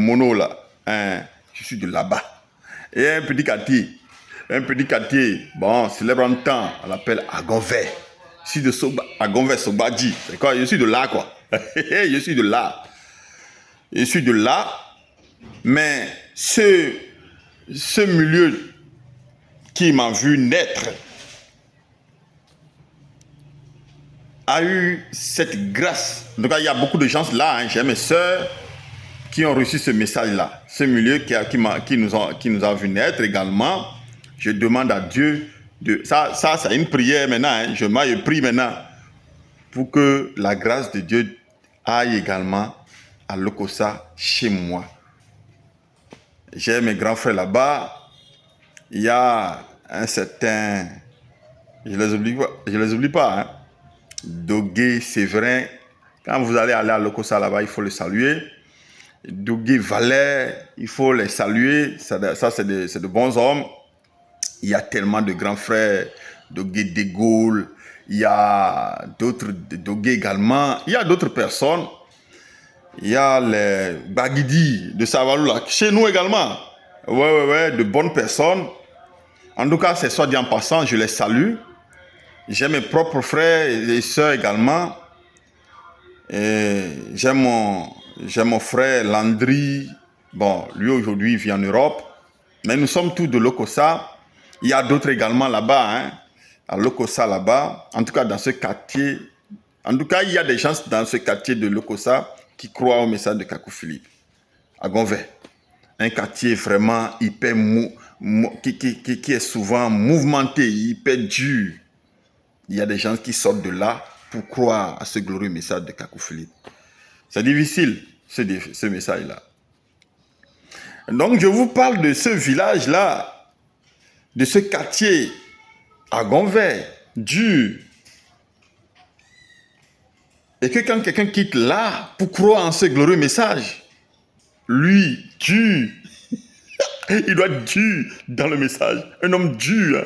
mono là, hein, je suis de là-bas. Et un petit quartier, bon, célèbre en temps, on l'appelle Agonvais. Je suis de Agonvais, Sobadji. C'est quoi? Je suis de là, quoi. Je suis de là. Je suis de là. Mais ce milieu qui m'a vu naître a eu cette grâce. Donc, il y a beaucoup de gens là, hein, j'ai mes soeurs qui ont reçu ce message-là. Ce milieu qui nous a vu naître également. Je demande à Dieu ça c'est une prière maintenant. Hein. Je prie maintenant pour que la grâce de Dieu aille également à Lokossa chez moi. J'ai mes grands frères là-bas. Il y a un certain... Je les oublie pas. Hein. Dogué Séverin. Quand vous allez à Lokossa là-bas, il faut le saluer. Dogué Valère, il faut les saluer. Ça c'est de bons hommes. Il y a tellement de grands frères. Dogué de Gaulle. Il y a d'autres Dogué également. Il y a d'autres personnes. Il y a les Baguidi de Savalou là. Chez nous également. Ouais, de bonnes personnes. En tout cas, c'est soit dit en passant, je les salue. J'ai mes propres frères et sœurs également. J'ai mon frère Landry. Bon, lui aujourd'hui, il vit en Europe. Mais nous sommes tous de Lokossa. Il y a d'autres également là-bas, hein, à Lokossa là-bas. En tout cas, dans ce quartier. En tout cas, il y a des gens dans ce quartier de Lokossa qui croient au message de Kakou Philippe. À Gonvais. Un quartier vraiment hyper qui est souvent mouvementé, hyper dur. Il y a des gens qui sortent de là pour croire à ce glorieux message de Kakou Philippe. C'est difficile, ce message-là. Donc, je vous parle de ce village-là, de ce quartier à Gonvais, dur. Et que quand quelqu'un quitte là pour croire en ce glorieux message, lui, dur, il doit être dur dans le message. Un homme dur,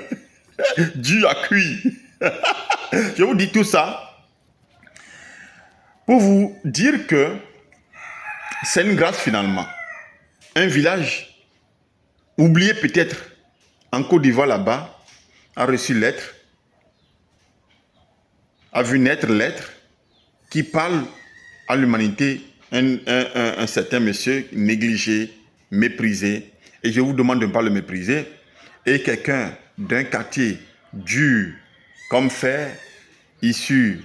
dur à cuire. Je vous dis tout ça pour vous dire que c'est une grâce finalement. Un village oublié peut-être en Côte d'Ivoire là-bas a reçu lettre, a vu naître lettre qui parle à l'humanité, un certain monsieur négligé, méprisé. Et je vous demande de ne pas le mépriser. Et quelqu'un d'un quartier dur comme fer, issu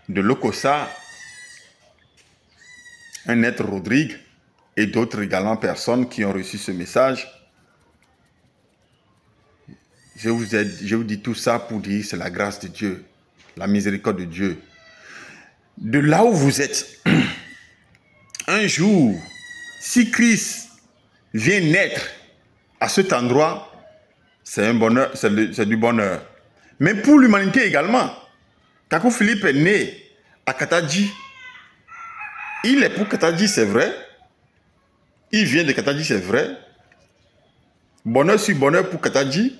de Lokossa, un être Rodrigue et d'autres également personnes qui ont reçu ce message. Je vous dis tout ça pour dire c'est la grâce de Dieu, la miséricorde de Dieu. De là où vous êtes, un jour, si Christ vient naître à cet endroit, c'est un bonheur, c'est du bonheur. Mais pour l'humanité également, Kakou Philippe est né à Katadji. Il est pour Katadji, c'est vrai. Il vient de Katadji, c'est vrai. Bonheur sur bonheur pour Katadji.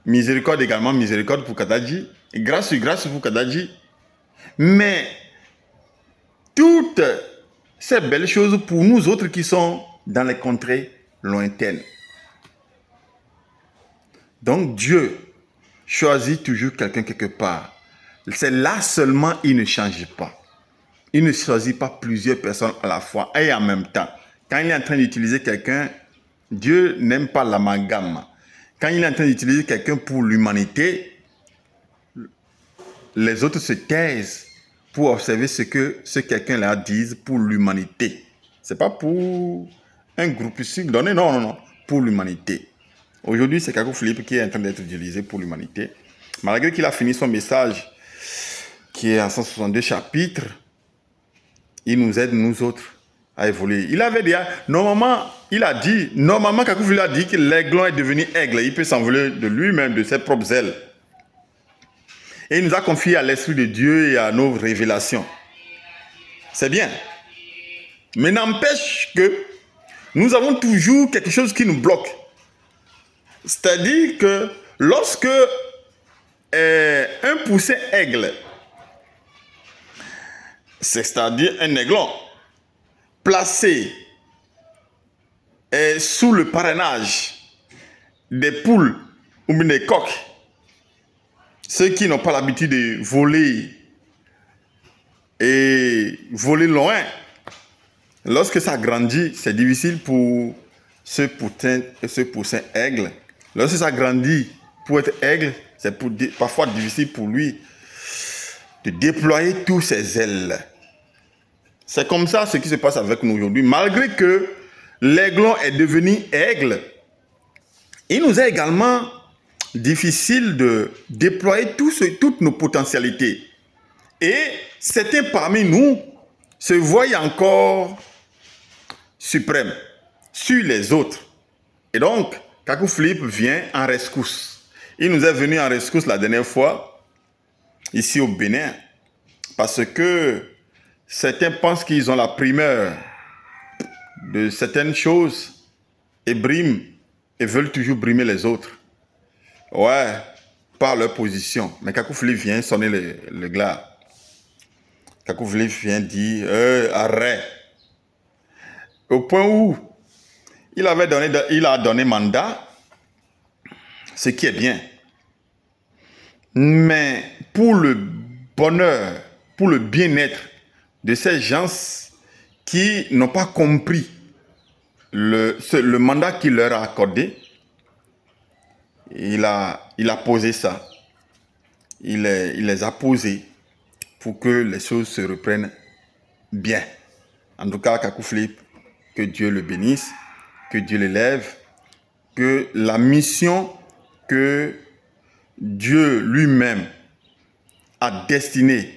Miséricorde également, miséricorde pour Katadji. Grâce sur grâce pour Katadji. Mais toutes ces belles choses pour nous autres qui sont dans les contrées lointaines. Donc Dieu choisit toujours quelqu'un quelque part. C'est là seulement il ne change pas. Il ne choisit pas plusieurs personnes à la fois et en même temps. Quand il est en train d'utiliser quelqu'un, Dieu n'aime pas l'amalgame. Quand il est en train d'utiliser quelqu'un pour l'humanité, les autres se taisent pour observer ce que ce quelqu'un-là dise pour l'humanité. Ce n'est pas pour un groupuscule donné, non, pour l'humanité. Aujourd'hui, c'est Kakou Philippe qui est en train d'être utilisé pour l'humanité. Malgré qu'il a fini son message, qui est en 162 chapitres, il nous aide, nous autres, à évoluer. Il avait déjà, normalement, Kakou Philippe a dit que l'aiglon est devenu aigle. Il peut s'envoler de lui-même, de ses propres ailes. Et il nous a confié à l'Esprit de Dieu et à nos révélations. C'est bien. Mais n'empêche que nous avons toujours quelque chose qui nous bloque. C'est-à-dire que lorsque un poussin aigle, c'est-à-dire un aiglon, placés sous le parrainage des poules ou bien des coqs, ceux qui n'ont pas l'habitude de voler et voler loin, lorsque ça grandit, c'est difficile pour ce poussin aigle. Lorsque ça grandit pour être aigle, c'est parfois difficile pour lui de déployer tous ses ailes. C'est comme ça ce qui se passe avec nous aujourd'hui. Malgré que l'aiglon est devenu aigle, il nous est également difficile de déployer toutes nos potentialités. Et certains parmi nous se voient encore suprêmes sur les autres. Et donc, Kakou Philippe vient en rescousse. Il nous est venu en rescousse la dernière fois, ici au Bénin, parce que certains pensent qu'ils ont la primeur de certaines choses et briment et veulent toujours brimer les autres. Ouais, par leur position. Mais Kakou Philippe vient sonner le glas. Kakou Philippe vient dire arrête. Au point où il a donné mandat, ce qui est bien. Mais pour le bonheur, pour le bien-être de ces gens qui n'ont pas compris le mandat qu'il leur a accordé, il a posé ça. Il les a posés pour que les choses se reprennent bien. En tout cas, Kakou Philippe, que Dieu le bénisse, que Dieu l'élève, que la mission que Dieu lui-même a destinée